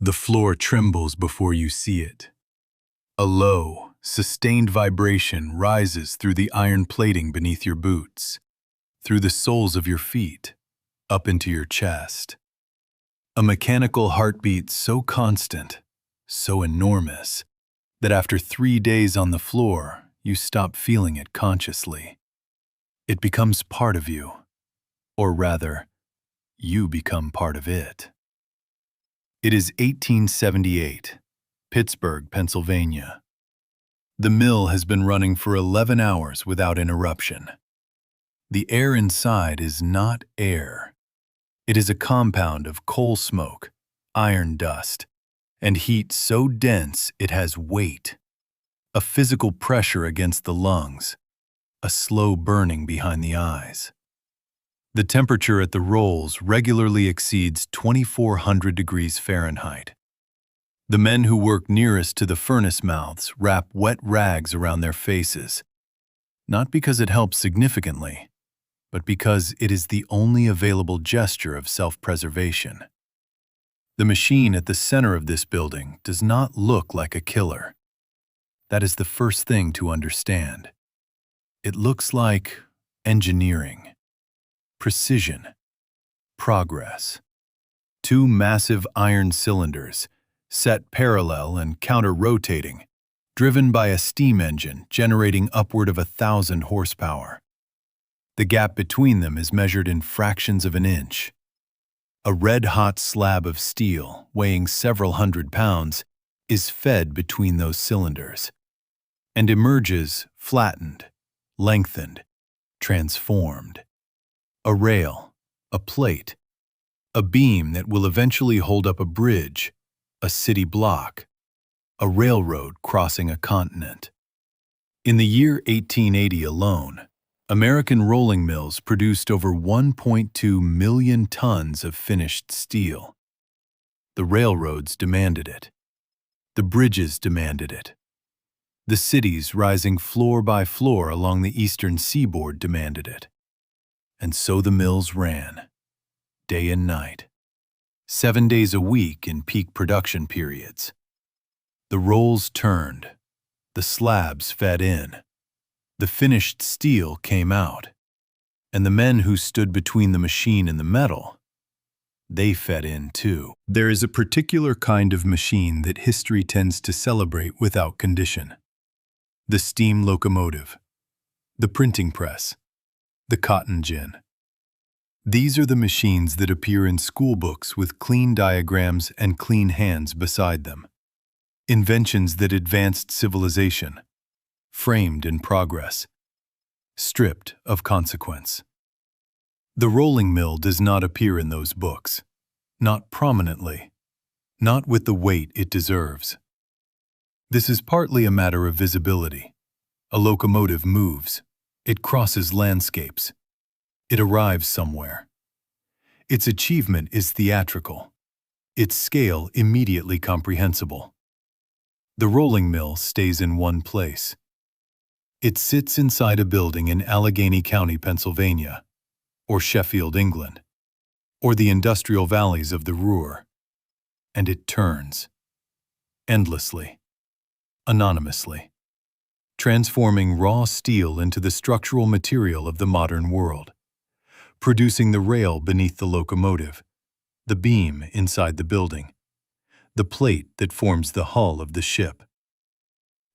The floor trembles before you see it. A low, sustained vibration rises through the iron plating beneath your boots, through the soles of your feet, up into your chest. A mechanical heartbeat so constant, so enormous, that after 3 days on the floor, you stop feeling it consciously. It becomes part of you, or rather, you become part of it. It is 1878, Pittsburgh, Pennsylvania. The mill has been running for 11 hours without interruption. The air inside is not air. It is a compound of coal smoke, iron dust, and heat so dense it has weight, a physical pressure against the lungs, a slow burning behind the eyes. The temperature at the rolls regularly exceeds 2,400 degrees Fahrenheit. The men who work nearest to the furnace mouths wrap wet rags around their faces, not because it helps significantly, but because it is the only available gesture of self-preservation. The machine at the center of this building does not look like a killer. That is the first thing to understand. It looks like engineering, precision, progress. 2 massive iron cylinders, set parallel and counter-rotating, driven by a steam engine generating upward of 1,000 horsepower. The gap between them is measured in fractions of an inch. A red-hot slab of steel, weighing several hundred pounds, is fed between those cylinders, and emerges flattened, lengthened, transformed. A rail, a plate, a beam that will eventually hold up a bridge, a city block, a railroad crossing a continent. In the year 1880 alone, American rolling mills produced over 1.2 million tons of finished steel. The railroads demanded it. The bridges demanded it. The cities rising floor by floor along the eastern seaboard demanded it. And so the mills ran, day and night, 7 days a week in peak production periods. The rolls turned, the slabs fed in, the finished steel came out, and the men who stood between the machine and the metal, they fed in too. There is a particular kind of machine that history tends to celebrate without condition: the steam locomotive, the printing press, the cotton gin. These are the machines that appear in school books with clean diagrams and clean hands beside them. Inventions that advanced civilization, framed in progress, stripped of consequence. The rolling mill does not appear in those books, not prominently, not with the weight it deserves. This is partly a matter of visibility. A locomotive moves, it crosses landscapes. It arrives somewhere. Its achievement is theatrical, its scale immediately comprehensible. The rolling mill stays in one place. It sits inside a building in Allegheny County, Pennsylvania, or Sheffield, England, or the industrial valleys of the Ruhr, and it turns, endlessly, anonymously, transforming raw steel into the structural material of the modern world, producing the rail beneath the locomotive, the beam inside the building, the plate that forms the hull of the ship.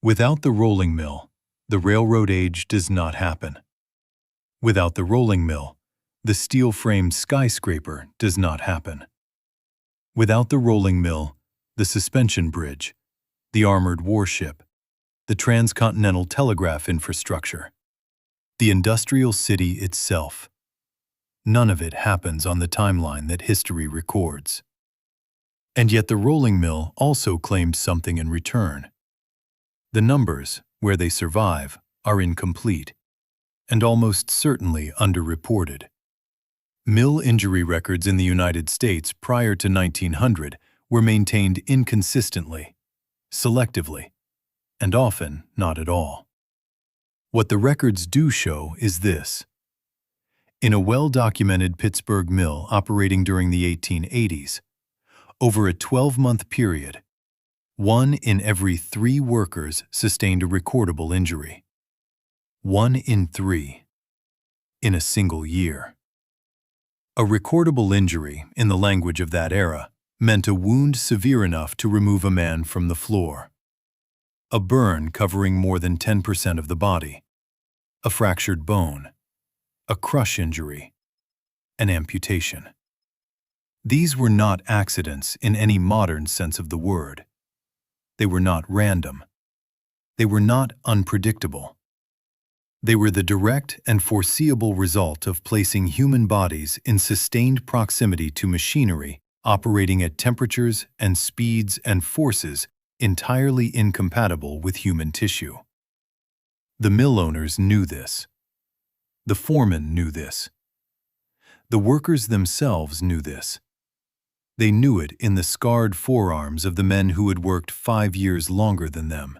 Without the rolling mill, the railroad age does not happen. Without the rolling mill, the steel-framed skyscraper does not happen. Without the rolling mill, the suspension bridge, the armored warship, the transcontinental telegraph infrastructure, the industrial city itself. None of it happens on the timeline that history records. And yet the rolling mill also claims something in return. The numbers, where they survive, are incomplete, and almost certainly underreported. Mill injury records in the United States prior to 1900 were maintained inconsistently, selectively, and often not at all. What the records do show is this. In a well-documented Pittsburgh mill operating during the 1880s, Over a 12-month period, 1 in every 3 workers sustained a recordable injury. 1 in 3. In a single year. A recordable injury, in the language of that era, meant a wound severe enough to remove a man from the floor. A burn covering more than 10% of the body. A fractured bone. A crush injury. An amputation. These were not accidents in any modern sense of the word. They were not random. They were not unpredictable. They were the direct and foreseeable result of placing human bodies in sustained proximity to machinery operating at temperatures and speeds and forces entirely incompatible with human tissue. The mill owners knew this. The foremen knew this. The workers themselves knew this. They knew it in the scarred forearms of the men who had worked 5 years longer than them.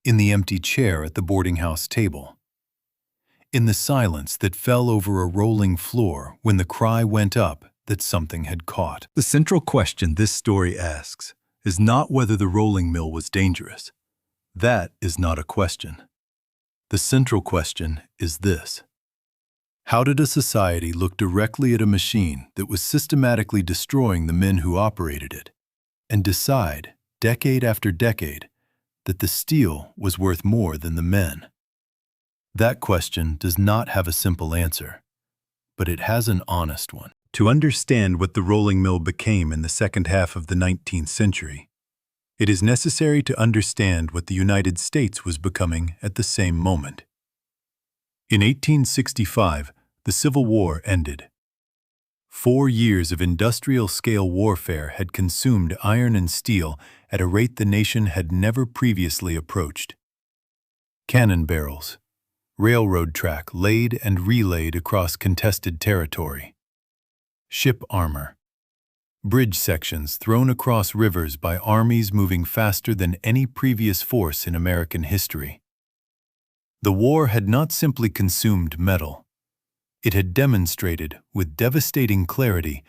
In the empty chair at the boarding house table. In the silence that fell over a rolling floor when the cry went up that something had caught. The central question this story asks is not whether the rolling mill was dangerous. That is not a question. The central question is this. How did a society look directly at a machine that was systematically destroying the men who operated it and decide, decade after decade, that the steel was worth more than the men? That question does not have a simple answer, but it has an honest one. To understand what the rolling mill became in the second half of the 19th century, it is necessary to understand what the United States was becoming at the same moment. In 1865, the Civil War ended. 4 years of industrial-scale warfare had consumed iron and steel at a rate the nation had never previously approached. Cannon barrels, railroad track laid and relayed across contested territory. Ship armor, bridge sections thrown across rivers by armies moving faster than any previous force in American history. The war had not simply consumed metal. It had demonstrated with devastating clarity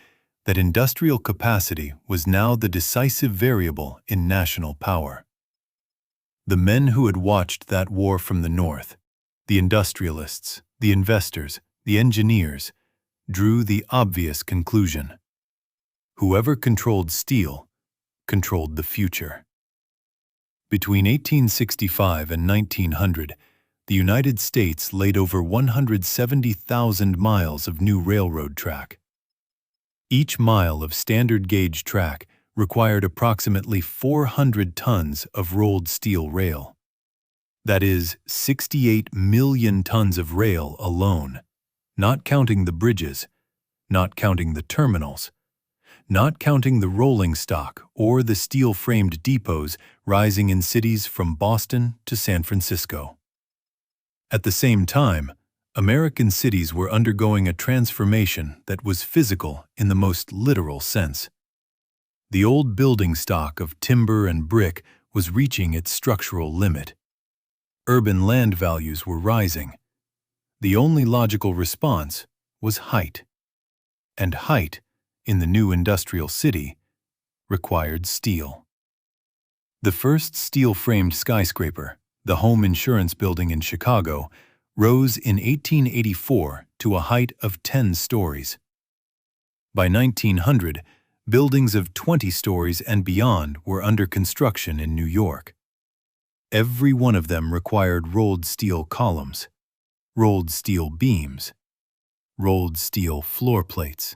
that industrial capacity was now the decisive variable in national power. The men who had watched that war from the north, the industrialists, the investors, the engineers, drew the obvious conclusion. Whoever controlled steel controlled the future. Between 1865 and 1900, the United States laid over 170,000 miles of new railroad track. Each mile of standard gauge track required approximately 400 tons of rolled steel rail. That is 68 million tons of rail alone, not counting the bridges, not counting the terminals, not counting the rolling stock or the steel-framed depots rising in cities from Boston to San Francisco. At the same time, American cities were undergoing a transformation that was physical in the most literal sense. The old building stock of timber and brick was reaching its structural limit. Urban land values were rising. The only logical response was height. And height, in the new industrial city, required steel. The first steel-framed skyscraper, the Home Insurance Building in Chicago, rose in 1884 to a height of 10 stories. By 1900, buildings of 20 stories and beyond were under construction in New York. Every one of them required rolled steel columns, rolled steel beams, rolled steel floor plates.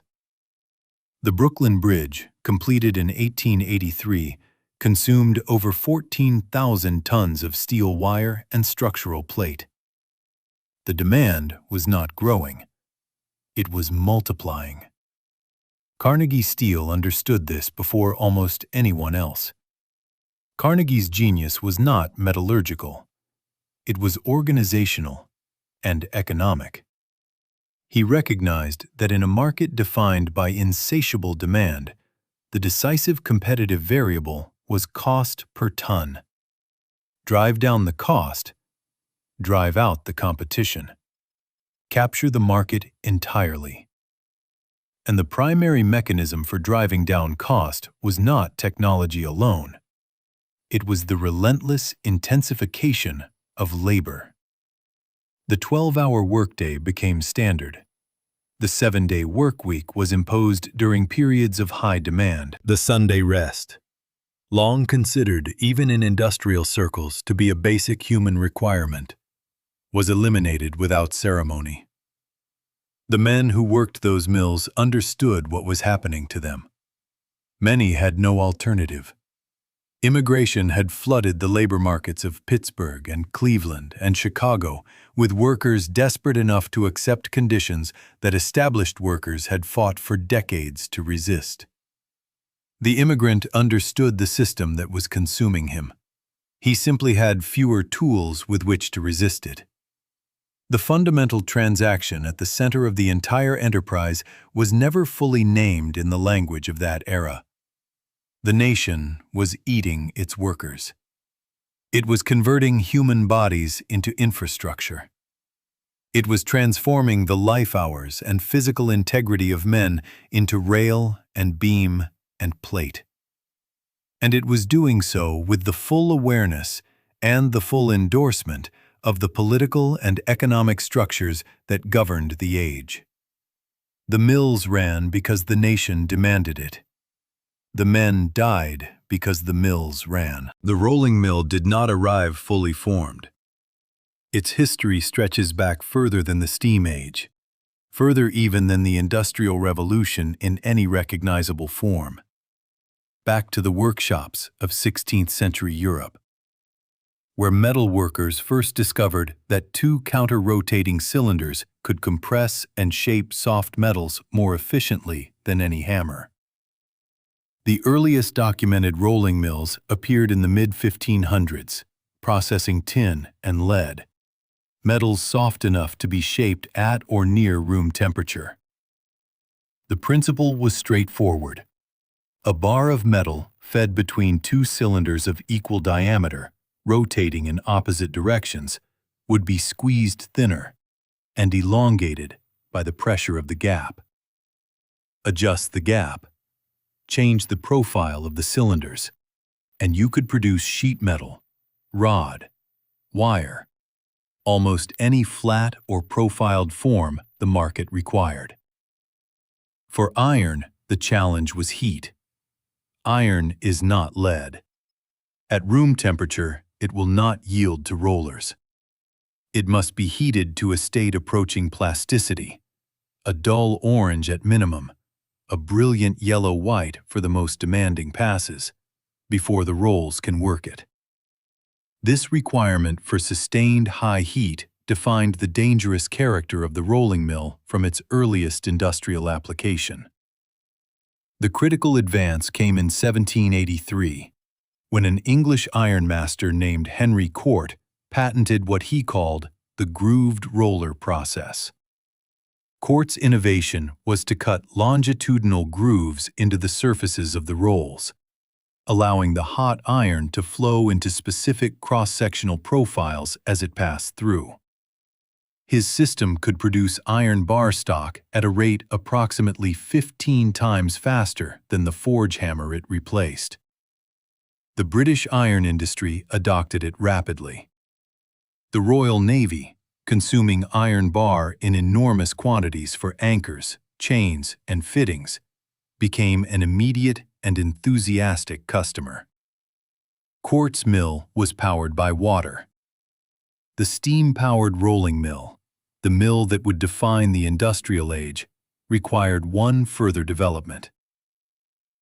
The Brooklyn Bridge, completed in 1883, consumed over 14,000 tons of steel wire and structural plate. The demand was not growing. It was multiplying. Carnegie Steel understood this before almost anyone else. Carnegie's genius was not metallurgical. It was organizational and economic. He recognized that in a market defined by insatiable demand, the decisive competitive variable was cost per ton. Drive down the cost, drive out the competition. Capture the market entirely. And the primary mechanism for driving down cost was not technology alone. It was the relentless intensification of labor. The 12-hour workday became standard. The 7-day workweek was imposed during periods of high demand. The Sunday rest, long considered even in industrial circles to be a basic human requirement, was eliminated without ceremony. The men who worked those mills understood what was happening to them. Many had no alternative. Immigration had flooded the labor markets of Pittsburgh and Cleveland and Chicago with workers desperate enough to accept conditions that established workers had fought for decades to resist. The immigrant understood the system that was consuming him. He simply had fewer tools with which to resist it. The fundamental transaction at the center of the entire enterprise was never fully named in the language of that era. The nation was eating its workers. It was converting human bodies into infrastructure. It was transforming the life hours and physical integrity of men into rail and beam and plate. And it was doing so with the full awareness and the full endorsement of the political and economic structures that governed the age. The mills ran because the nation demanded it. The men died because the mills ran. The rolling mill did not arrive fully formed. Its history stretches back further than the steam age, further even than the Industrial Revolution in any recognizable form. Back to the workshops of 16th century Europe, where metal workers first discovered that two counter-rotating cylinders could compress and shape soft metals more efficiently than any hammer. The earliest documented rolling mills appeared in the mid-1500s, processing tin and lead, metals soft enough to be shaped at or near room temperature. The principle was straightforward. A bar of metal fed between two cylinders of equal diameter, rotating in opposite directions, would be squeezed thinner and elongated by the pressure of the gap. Adjust the gap, change the profile of the cylinders, and you could produce sheet metal, rod, wire, almost any flat or profiled form the market required. For iron, the challenge was heat. Iron is not lead. At room temperature, it will not yield to rollers. It must be heated to a state approaching plasticity, a dull orange at minimum, a brilliant yellow-white for the most demanding passes, before the rolls can work it. This requirement for sustained high heat defined the dangerous character of the rolling mill from its earliest industrial application. The critical advance came in 1783, when an English ironmaster named Henry Cort patented what he called the grooved roller process. Cort's innovation was to cut longitudinal grooves into the surfaces of the rolls, allowing the hot iron to flow into specific cross-sectional profiles as it passed through. His system could produce iron bar stock at a rate approximately 15 times faster than the forge hammer it replaced. The British iron industry adopted it rapidly. The Royal Navy, consuming iron bar in enormous quantities for anchors, chains, and fittings, became an immediate and enthusiastic customer. Cort's mill was powered by water. The steam-powered rolling mill, the mill that would define the industrial age, required one further development.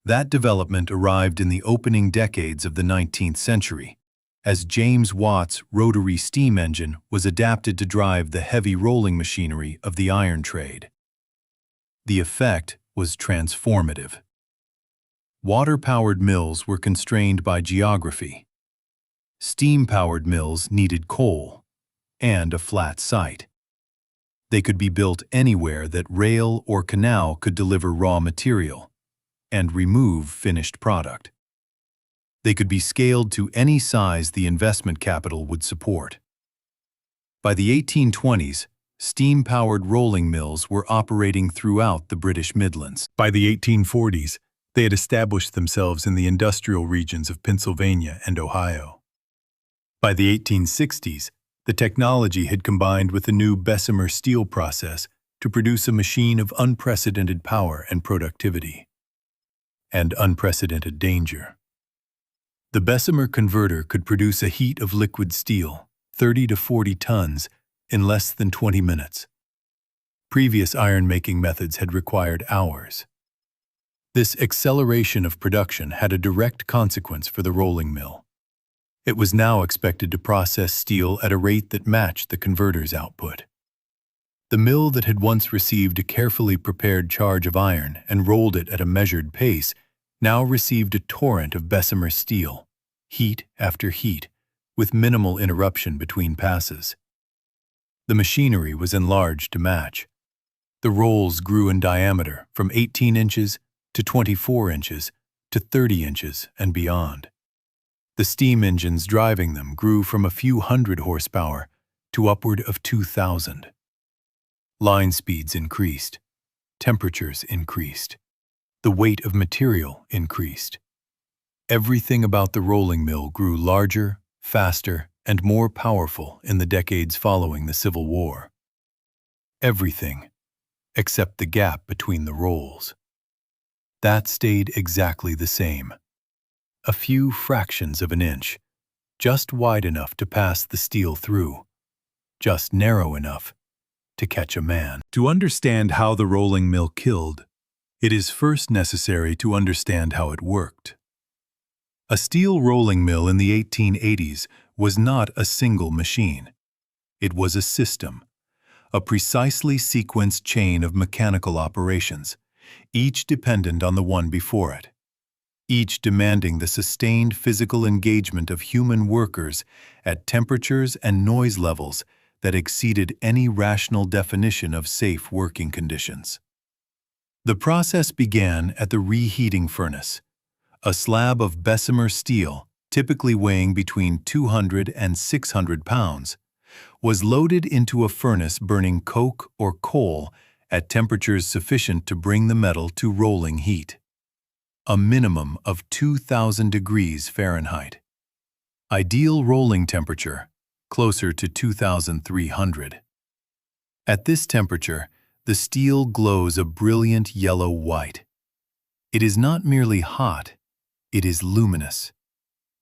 That development arrived in the opening decades of the 19th century, as James Watt's rotary steam engine was adapted to drive the heavy rolling machinery of the iron trade. The effect was transformative. Water-powered mills were constrained by geography. Steam-powered mills needed coal and a flat site. They could be built anywhere that rail or canal could deliver raw material and remove finished product. They could be scaled to any size the investment capital would support. By the 1820s, steam-powered rolling mills were operating throughout the British Midlands. By the 1840s, they had established themselves in the industrial regions of Pennsylvania and Ohio. By the 1860s, the technology had combined with the new Bessemer steel process to produce a machine of unprecedented power and productivity, and unprecedented danger. The Bessemer converter could produce a heat of liquid steel, 30 to 40 tons, in less than 20 minutes. Previous iron-making methods had required hours. This acceleration of production had a direct consequence for the rolling mill. It was now expected to process steel at a rate that matched the converter's output. The mill that had once received a carefully prepared charge of iron and rolled it at a measured pace now received a torrent of Bessemer steel, heat after heat, with minimal interruption between passes. The machinery was enlarged to match. The rolls grew in diameter from 18 inches to 24 inches to 30 inches and beyond. The steam engines driving them grew from a few hundred horsepower to upward of 2,000. Line speeds increased. Temperatures increased. The weight of material increased. Everything about the rolling mill grew larger, faster, and more powerful in the decades following the Civil War. Everything, except the gap between the rolls. That stayed exactly the same. A few fractions of an inch, just wide enough to pass the steel through, just narrow enough to catch a man. To understand how the rolling mill killed, it is first necessary to understand how it worked. A steel rolling mill in the 1880s was not a single machine. It was a system, a precisely sequenced chain of mechanical operations, each dependent on the one before it, each demanding the sustained physical engagement of human workers at temperatures and noise levels that exceeded any rational definition of safe working conditions. The process began at the reheating furnace. A slab of Bessemer steel, typically weighing between 200 and 600 pounds, was loaded into a furnace burning coke or coal at temperatures sufficient to bring the metal to rolling heat. A minimum of 2,000 degrees Fahrenheit. Ideal rolling temperature, closer to 2,300. At this temperature, the steel glows a brilliant yellow white. It is not merely hot, it is luminous.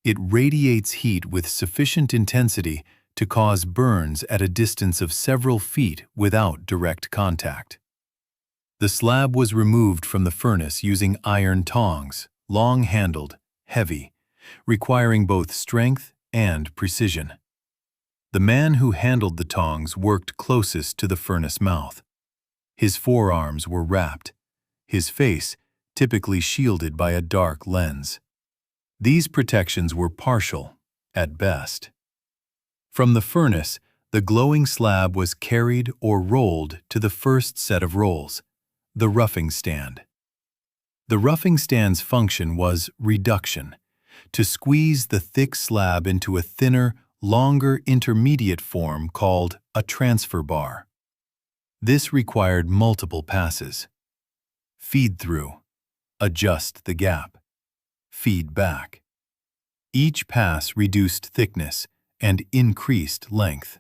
It radiates heat with sufficient intensity to cause burns at a distance of several feet without direct contact. The slab was removed from the furnace using iron tongs, long-handled, heavy, requiring both strength and precision. The man who handled the tongs worked closest to the furnace mouth. His forearms were wrapped, his face typically shielded by a dark lens. These protections were partial, at best. From the furnace, the glowing slab was carried or rolled to the first set of rolls, the roughing stand. The roughing stand's function was reduction, to squeeze the thick slab into a thinner, longer intermediate form called a transfer bar. This required multiple passes. Feed through, adjust the gap, feed back. Each pass reduced thickness and increased length.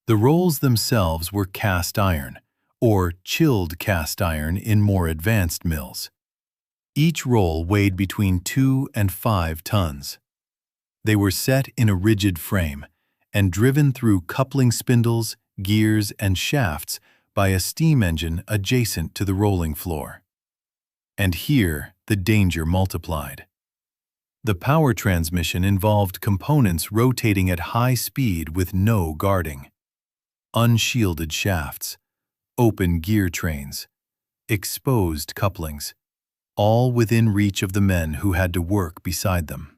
The rolls themselves were cast iron, or chilled cast iron in more advanced mills. Each roll weighed between 2 and 5 tons. They were set in a rigid frame and driven through coupling spindles, gears, and shafts by a steam engine adjacent to the rolling floor. And here the danger multiplied. The power transmission involved components rotating at high speed with no guarding. Unshielded shafts, open gear trains, exposed couplings, all within reach of the men who had to work beside them.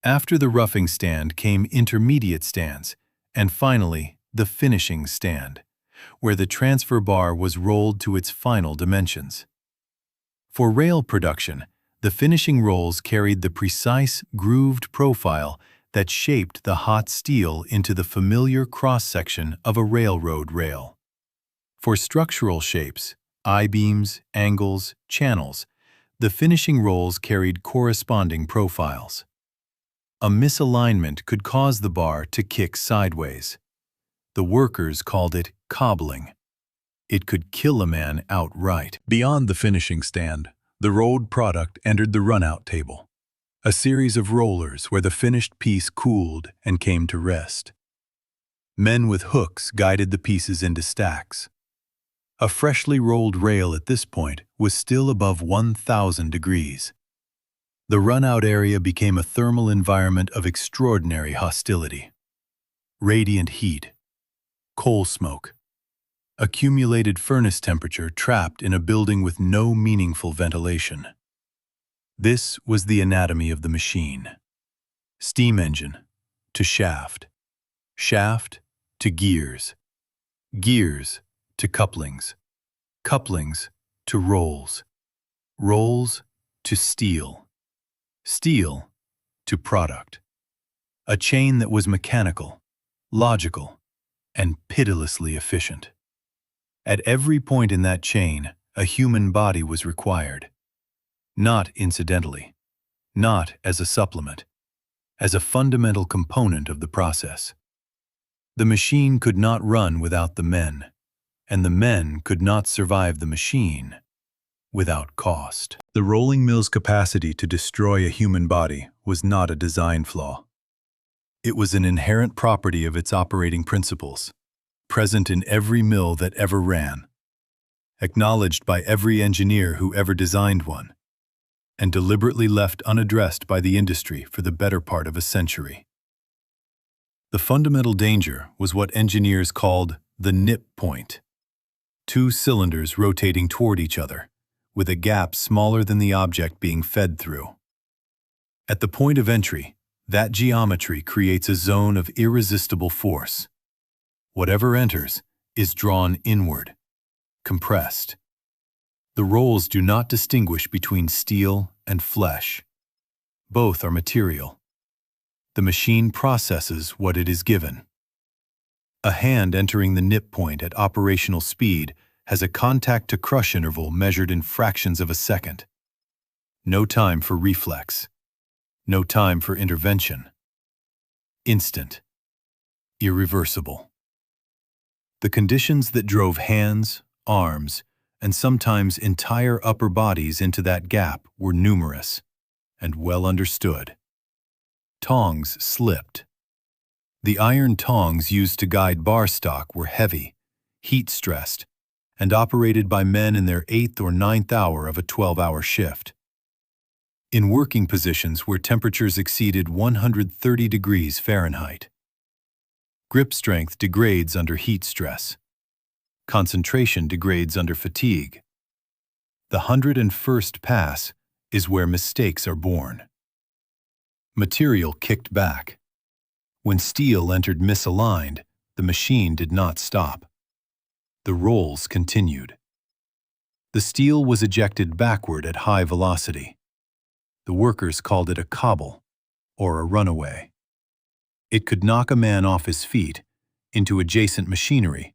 After the roughing stand came intermediate stands, and finally the finishing stand, where the transfer bar was rolled to its final dimensions. For rail production, the finishing rolls carried the precise, grooved profile that shaped the hot steel into the familiar cross-section of a railroad rail. For structural shapes, I-beams, angles, channels, the finishing rolls carried corresponding profiles. A misalignment could cause the bar to kick sideways. The workers called it cobbling. It could kill a man outright. Beyond the finishing stand, the rolled product entered the run-out table, a series of rollers where the finished piece cooled and came to rest. Men with hooks guided the pieces into stacks. A freshly rolled rail at this point was still above 1,000 degrees. The run-out area became a thermal environment of extraordinary hostility. Radiant heat, coal smoke, accumulated furnace temperature trapped in a building with no meaningful ventilation. This was the anatomy of the machine. Steam engine to shaft, shaft to gears, gears to couplings, couplings to rolls, rolls to steel, steel to product. A chain that was mechanical, logical, and pitilessly efficient. At every point in that chain, a human body was required. Not incidentally, not as a supplement, as a fundamental component of the process. The machine could not run without the men, and the men could not survive the machine without cost. The rolling mill's capacity to destroy a human body was not a design flaw. It was an inherent property of its operating principles, present in every mill that ever ran, acknowledged by every engineer who ever designed one, and deliberately left unaddressed by the industry for the better part of a century. The fundamental danger was what engineers called the nip point. Two cylinders rotating toward each other, with a gap smaller than the object being fed through. At the point of entry, that geometry creates a zone of irresistible force. Whatever enters is drawn inward, compressed. The rolls do not distinguish between steel and flesh. Both are material. The machine processes what it is given. A hand entering the nip point at operational speed has a contact-to-crush interval measured in fractions of a second. No time for reflex. No time for intervention. Instant. Irreversible. The conditions that drove hands, arms, and sometimes entire upper bodies into that gap were numerous and well understood. Tongs slipped. The iron tongs used to guide bar stock were heavy, heat-stressed, and operated by men in their 8th or 9th hour of a 12-hour shift. In working positions where temperatures exceeded 130 degrees Fahrenheit. Grip strength degrades under heat stress. Concentration degrades under fatigue. The 101st pass is where mistakes are born. Material kicked back. When steel entered misaligned, the machine did not stop. The rolls continued. The steel was ejected backward at high velocity. The workers called it a cobble, or a runaway. It could knock a man off his feet, into adjacent machinery,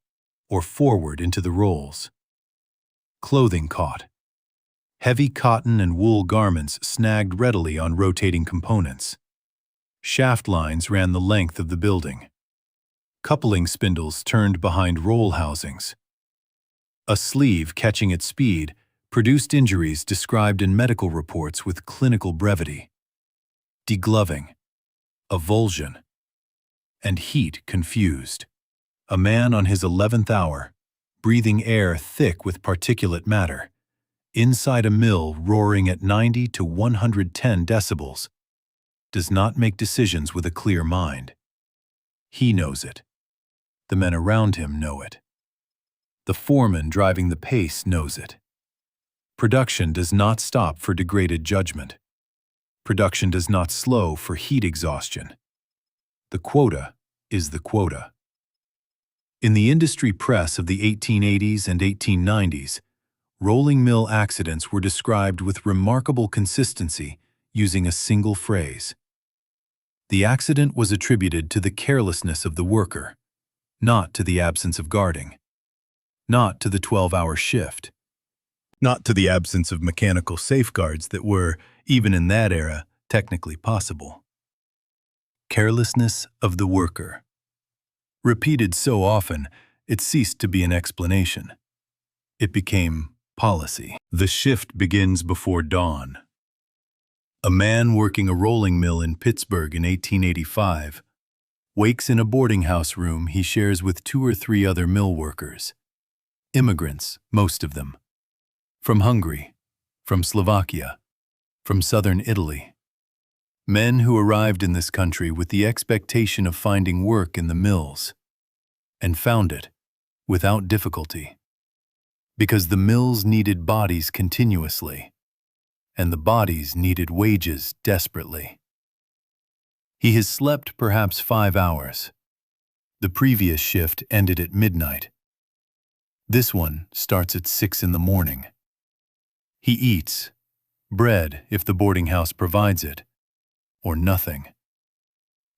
or forward into the rolls. Clothing caught. Heavy cotton and wool garments snagged readily on rotating components. Shaft lines ran the length of the building. Coupling spindles turned behind roll housings. A sleeve catching at speed produced injuries described in medical reports with clinical brevity. Degloving, avulsion, and heat confused. A man on his 11th hour, breathing air thick with particulate matter, inside a mill roaring at 90 to 110 decibels, does not make decisions with a clear mind. He knows it. The men around him know it. The foreman driving the pace knows it. Production does not stop for degraded judgment. Production does not slow for heat exhaustion. The quota is the quota. In the industry press of the 1880s and 1890s, rolling mill accidents were described with remarkable consistency using a single phrase: The accident was attributed to the carelessness of the worker, not to the absence of guarding, not to the 12-hour shift, not to the absence of mechanical safeguards that were, even in that era, technically possible. Carelessness of the worker. Repeated so often, it ceased to be an explanation. It became policy. The shift begins before dawn. A man working a rolling mill in Pittsburgh in 1885 wakes in a boarding house room he shares with 2 or 3 other mill workers. Immigrants, most of them. From Hungary, from Slovakia, from southern Italy. Men who arrived in this country with the expectation of finding work in the mills, and found it without difficulty. Because the mills needed bodies continuously, and the bodies needed wages desperately. He has slept perhaps 5 hours. The previous shift ended at midnight. This one starts at 6 in the morning. He eats bread if the boarding house provides it, or nothing.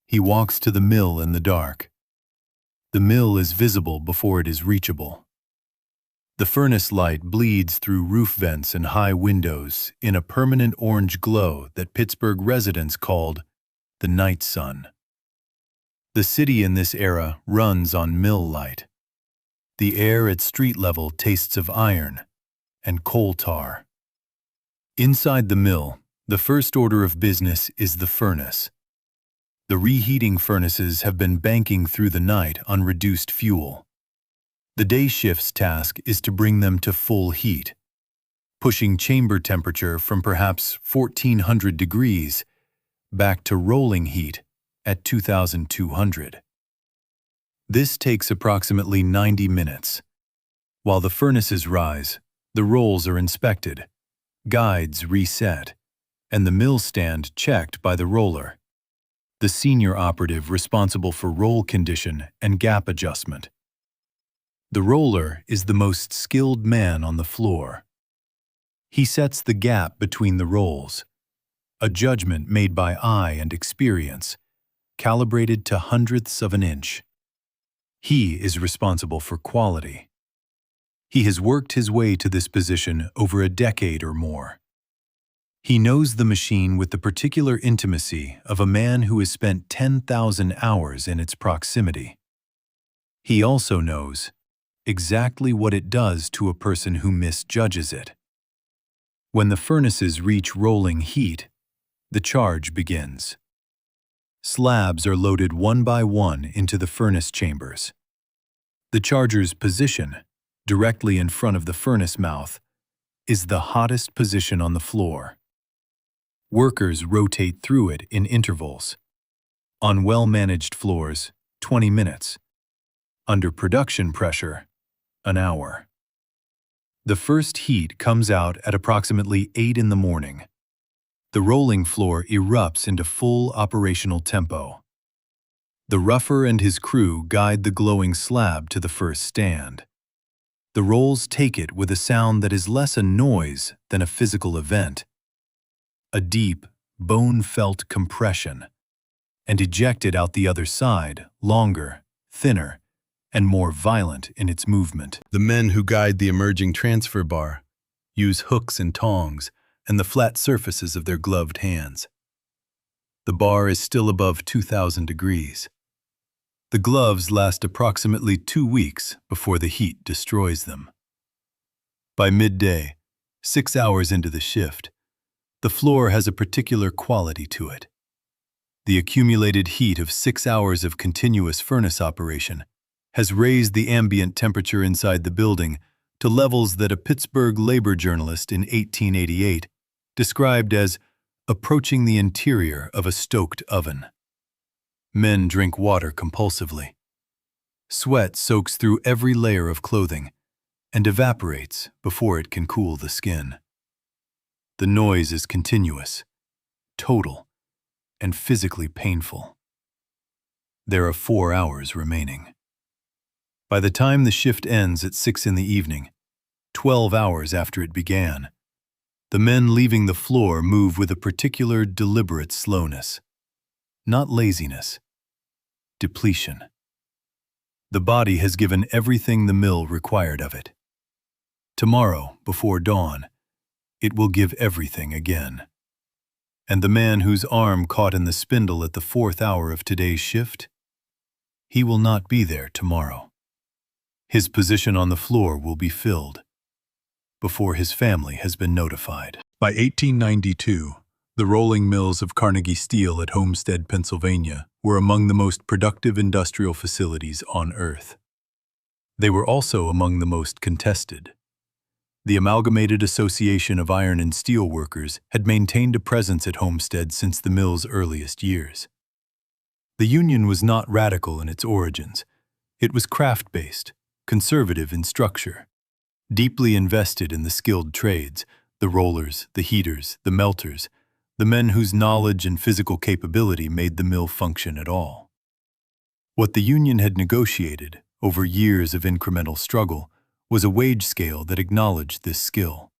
He walks to the mill in the dark. The mill is visible before it is reachable. The furnace light bleeds through roof vents and high windows in a permanent orange glow that Pittsburgh residents called the night sun. The city in this era runs on mill light. The air at street level tastes of iron and coal tar. Inside the mill, the first order of business is the furnace. The reheating furnaces have been banking through the night on reduced fuel. The day shift's task is to bring them to full heat, pushing chamber temperature from perhaps 1400 degrees back to rolling heat at 2200. This takes approximately 90 minutes. While the furnaces rise, the rolls are inspected, guides reset, and the mill stand checked by the roller, the senior operative responsible for roll condition and gap adjustment. The roller is the most skilled man on the floor. He sets the gap between the rolls, a judgment made by eye and experience, calibrated to hundredths of an inch. He is responsible for quality. He has worked his way to this position over a decade or more. He knows the machine with the particular intimacy of a man who has spent 10,000 hours in its proximity. He also knows exactly what it does to a person who misjudges it. When the furnaces reach rolling heat, the charge begins. Slabs are loaded one by one into the furnace chambers. The charger's position, directly in front of the furnace mouth, is the hottest position on the floor. Workers rotate through it in intervals. On well-managed floors, 20 minutes. Under production pressure, an hour. The first heat comes out at approximately 8 in the morning. The rolling floor erupts into full operational tempo. The rougher and his crew guide the glowing slab to the first stand. The rolls take it with a sound that is less a noise than a physical event. A deep, bone-felt compression, and eject it out the other side, longer, thinner, and more violent in its movement. The men who guide the emerging transfer bar use hooks and tongs and the flat surfaces of their gloved hands. The bar is still above 2000 degrees. The gloves last approximately 2 weeks before the heat destroys them. By midday, 6 hours into the shift, the floor has a particular quality to it. The accumulated heat of 6 hours of continuous furnace operation has raised the ambient temperature inside the building to levels that a Pittsburgh labor journalist in 1888 described as approaching the interior of a stoked oven. Men drink water compulsively. Sweat soaks through every layer of clothing and evaporates before it can cool the skin. The noise is continuous, total, and physically painful. There are 4 hours remaining. By the time the shift ends at 6 in the evening, 12 hours after it began, the men leaving the floor move with a particular deliberate slowness. not laziness. Depletion. The body has given everything the mill required of it. Tomorrow, before dawn, it will give everything again. And the man whose arm caught in the spindle at the 4th hour of today's shift, he will not be there tomorrow. His position on the floor will be filled before his family has been notified. By 1892, the rolling mills of Carnegie Steel at Homestead, Pennsylvania, were among the most productive industrial facilities on Earth. They were also among the most contested. The Amalgamated Association of Iron and Steel Workers had maintained a presence at Homestead since the mill's earliest years. The union was not radical in its origins. It was craft-based, conservative in structure, deeply invested in the skilled trades, the rollers, the heaters, the melters, the men whose knowledge and physical capability made the mill function at all. What the union had negotiated, over years of incremental struggle, was a wage scale that acknowledged this skill,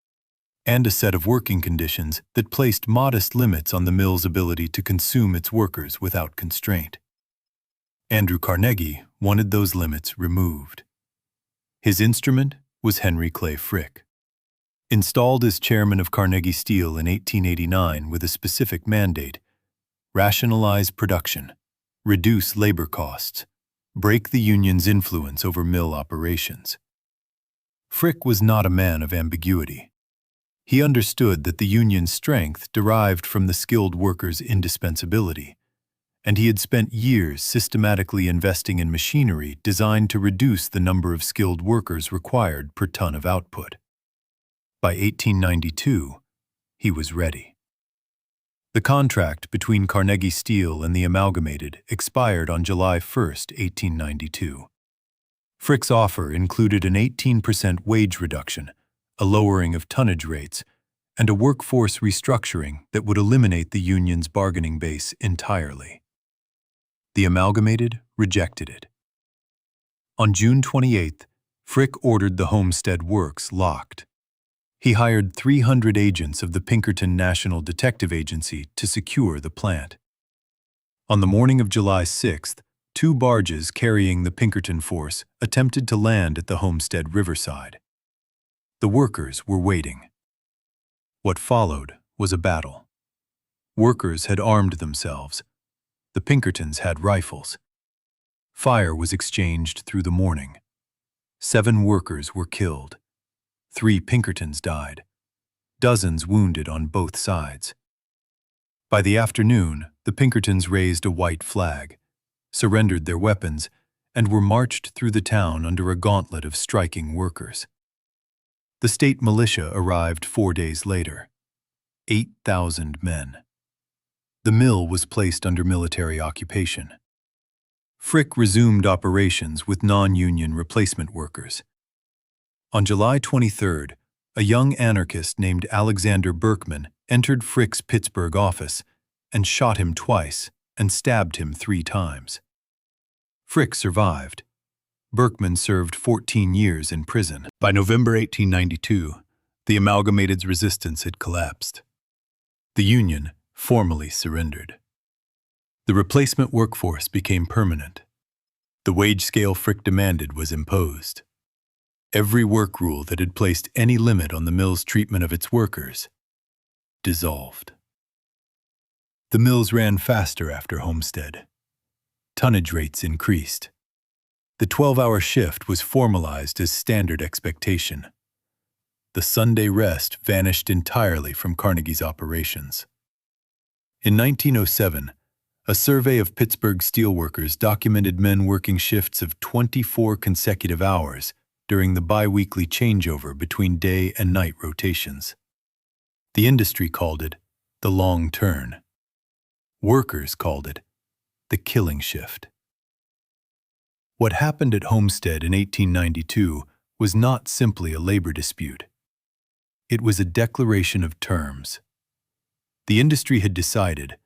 and a set of working conditions that placed modest limits on the mill's ability to consume its workers without constraint. Andrew Carnegie wanted those limits removed. His instrument was Henry Clay Frick. Installed as chairman of Carnegie Steel in 1889 with a specific mandate: rationalize production, reduce labor costs, break the union's influence over mill operations. Frick was not a man of ambiguity. He understood that the union's strength derived from the skilled workers' indispensability, and he had spent years systematically investing in machinery designed to reduce the number of skilled workers required per ton of output. By 1892, he was ready. The contract between Carnegie Steel and the Amalgamated expired on July 1, 1892. Frick's offer included an 18% wage reduction, a lowering of tonnage rates, and a workforce restructuring that would eliminate the union's bargaining base entirely. The Amalgamated rejected it. On June 28, Frick ordered the Homestead Works locked. He hired 300 agents of the Pinkerton National Detective Agency to secure the plant. On the morning of July 6th, 2 barges carrying the Pinkerton force attempted to land at the Homestead riverside. The workers were waiting. What followed was a battle. Workers had armed themselves. The Pinkertons had rifles. Fire was exchanged through the morning. 7 workers were killed. 3 Pinkertons died. Dozens wounded on both sides. By the afternoon, the Pinkertons raised a white flag, surrendered their weapons, and were marched through the town under a gauntlet of striking workers. The state militia arrived 4 days later. 8,000 men. The mill was placed under military occupation. Frick resumed operations with non-union replacement workers. On July 23rd, a young anarchist named Alexander Berkman entered Frick's Pittsburgh office and shot him twice and stabbed him 3 times. Frick survived. Berkman served 14 years in prison. By November 1892, the Amalgamated's resistance had collapsed. The union formally surrendered. The replacement workforce became permanent. The wage scale Frick demanded was imposed. Every work rule that had placed any limit on the mill's treatment of its workers dissolved. The mills ran faster after Homestead. Tonnage rates increased. The 12-hour shift was formalized as standard expectation. The Sunday rest vanished entirely from Carnegie's operations. In 1907, a survey of Pittsburgh steelworkers documented men working shifts of 24 consecutive hours during the bi-weekly changeover between day and night rotations. The industry called it the long turn. Workers called it the killing shift. What happened at Homestead in 1892 was not simply a labor dispute. It was a declaration of terms. The industry had decided,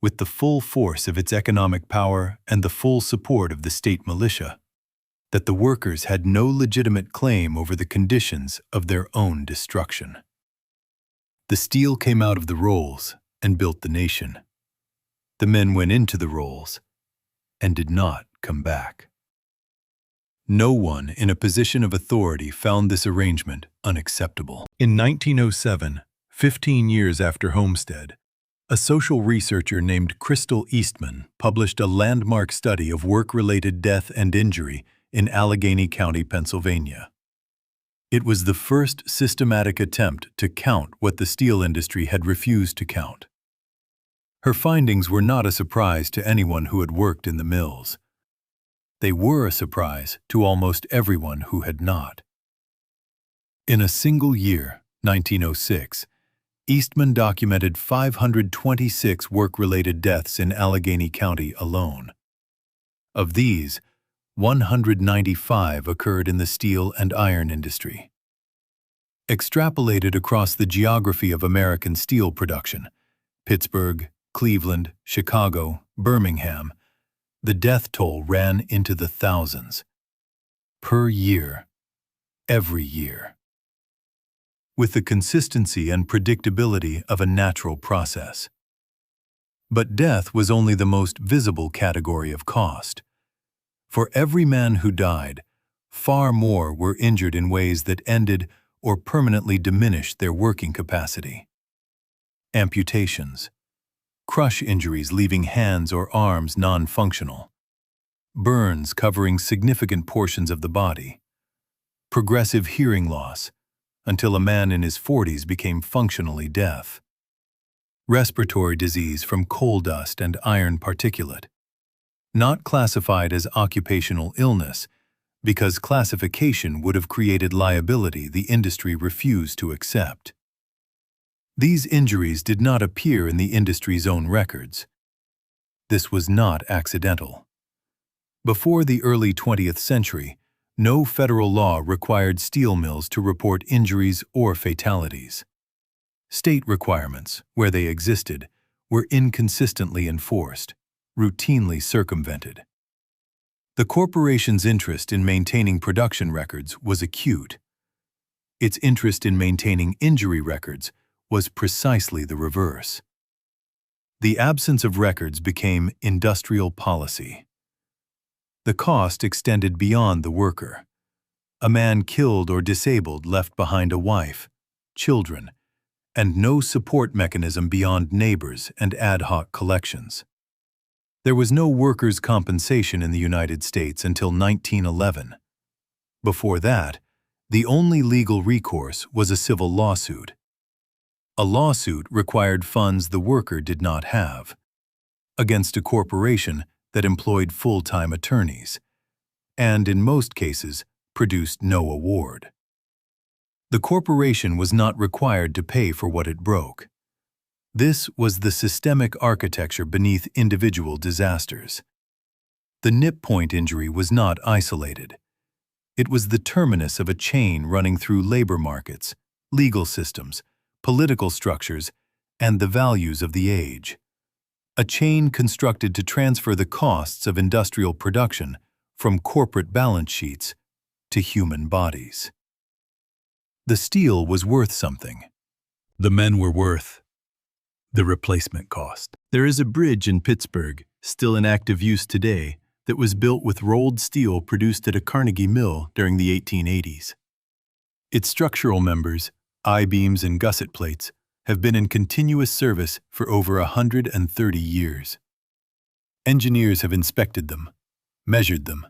with the full force of its economic power and the full support of the state militia, that the workers had no legitimate claim over the conditions of their own destruction. The steel came out of the rolls and built the nation. The men went into the rolls and did not come back. No one in a position of authority found this arrangement unacceptable. In 1907, 15 years after Homestead, a social researcher named Crystal Eastman published a landmark study of work-related death and injury in Allegheny County, Pennsylvania. It was the first systematic attempt to count what the steel industry had refused to count. Her findings were not a surprise to anyone who had worked in the mills. They were a surprise to almost everyone who had not. In a single year, 1906, Eastman documented 526 work-related deaths in Allegheny County alone. Of these, 195 occurred in the steel and iron industry. Extrapolated across the geography of American steel production, Pittsburgh, Cleveland, Chicago, Birmingham, the death toll ran into the thousands. Per year, every year. With the consistency and predictability of a natural process. But death was only the most visible category of cost. For every man who died, far more were injured in ways that ended or permanently diminished their working capacity. Amputations, crush injuries leaving hands or arms non-functional, burns covering significant portions of the body, progressive hearing loss, until a man in his 40s became functionally deaf, respiratory disease from coal dust and iron particulate, not classified as occupational illness because classification would have created liability the industry refused to accept. These injuries did not appear in the industry's own records. This was not accidental. Before the early 20th century, no federal law required steel mills to report injuries or fatalities. State requirements, where they existed, were inconsistently enforced, routinely circumvented. The corporation's interest in maintaining production records was acute. Its interest in maintaining injury records was precisely the reverse. The absence of records became industrial policy. The cost extended beyond the worker. A man killed or disabled left behind a wife, children, and no support mechanism beyond neighbors and ad hoc collections. There was no workers' compensation in the United States until 1911. Before that, the only legal recourse was a civil lawsuit. A lawsuit required funds the worker did not have, against a corporation that employed full-time attorneys, and in most cases produced no award. The corporation was not required to pay for what it broke. This was the systemic architecture beneath individual disasters. The nip point injury was not isolated. It was the terminus of a chain running through labor markets, legal systems, political structures, and the values of the age. A chain constructed to transfer the costs of industrial production from corporate balance sheets to human bodies. The steel was worth something. The men were worth the replacement cost. There is a bridge in Pittsburgh, still in active use today, that was built with rolled steel produced at a Carnegie mill during the 1880s. Its structural members, I-beams and gusset plates, have been in continuous service for over 130 years. Engineers have inspected them, measured them,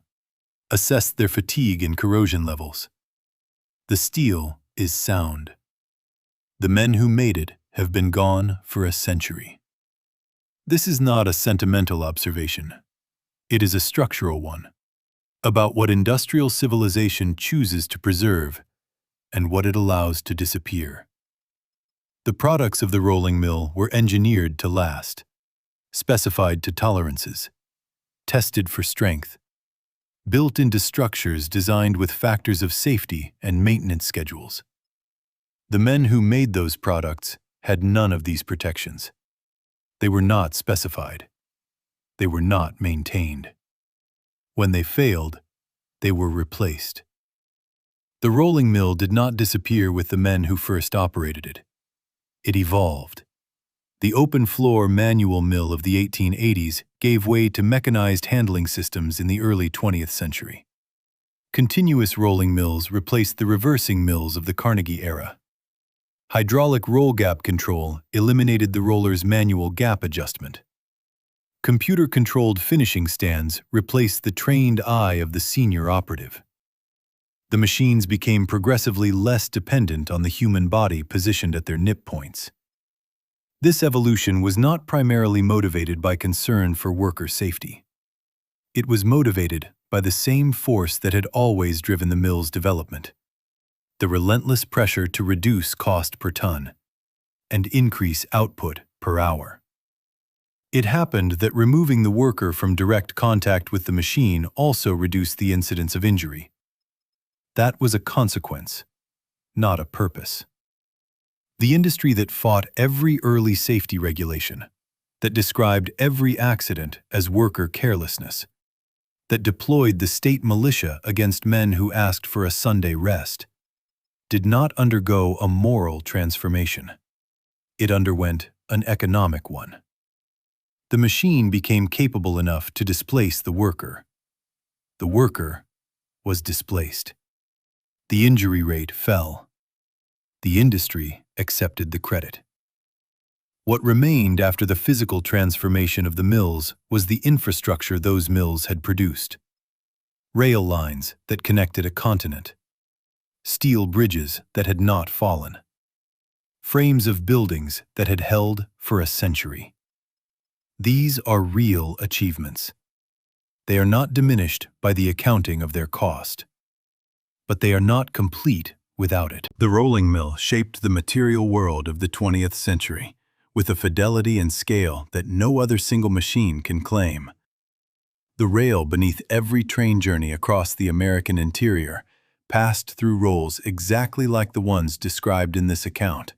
assessed their fatigue and corrosion levels. The steel is sound. The men who made it have been gone for a century. This is not a sentimental observation. It is a structural one, about what industrial civilization chooses to preserve and what it allows to disappear. The products of the rolling mill were engineered to last, specified to tolerances, tested for strength, built into structures designed with factors of safety and maintenance schedules. The men who made those products had none of these protections. They were not specified. They were not maintained. When they failed, they were replaced. The rolling mill did not disappear with the men who first operated it. It evolved. The open-floor manual mill of the 1880s gave way to mechanized handling systems in the early 20th century. Continuous rolling mills replaced the reversing mills of the Carnegie era. Hydraulic roll gap control eliminated the roller's manual gap adjustment. Computer-controlled finishing stands replaced the trained eye of the senior operative. The machines became progressively less dependent on the human body positioned at their nip points. This evolution was not primarily motivated by concern for worker safety. It was motivated by the same force that had always driven the mill's development: the relentless pressure to reduce cost per ton and increase output per hour. It happened that removing the worker from direct contact with the machine also reduced the incidence of injury. That was a consequence, not a purpose. The industry that fought every early safety regulation, that described every accident as worker carelessness, that deployed the state militia against men who asked for a Sunday rest, did not undergo a moral transformation. It underwent an economic one. The machine became capable enough to displace the worker. The worker was displaced. The injury rate fell. The industry accepted the credit. What remained after the physical transformation of the mills was the infrastructure those mills had produced. Rail lines that connected a continent. Steel bridges that had not fallen. Frames of buildings that had held for a century. These are real achievements. They are not diminished by the accounting of their cost. But they are not complete without it. The rolling mill shaped the material world of the 20th century with a fidelity and scale that no other single machine can claim. The rail beneath every train journey across the American interior passed through rolls exactly like the ones described in this account.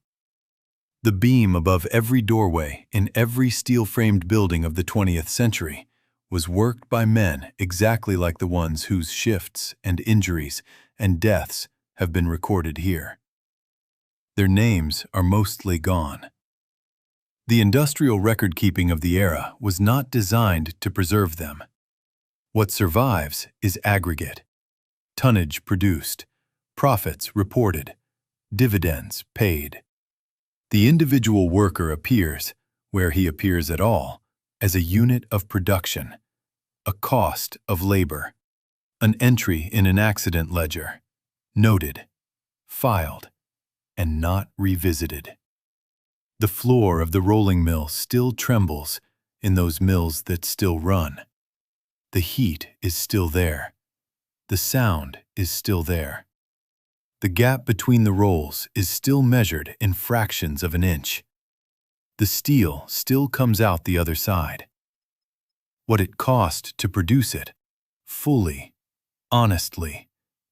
The beam above every doorway in every steel-framed building of the 20th century was worked by men exactly like the ones whose shifts and injuries and deaths have been recorded here. Their names are mostly gone. The industrial record-keeping of the era was not designed to preserve them. What survives is aggregate. Tonnage produced, profits reported, dividends paid. The individual worker appears, where he appears at all, as a unit of production, a cost of labor, an entry in an accident ledger, noted, filed, and not revisited. The floor of the rolling mill still trembles in those mills that still run. The heat is still there. The sound is still there. The gap between the rolls is still measured in fractions of an inch. The steel still comes out the other side. What it cost to produce it, fully, honestly,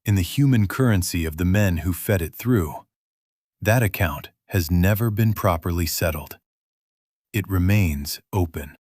in the human currency of the men who fed it through, that account has never been properly settled. It remains open.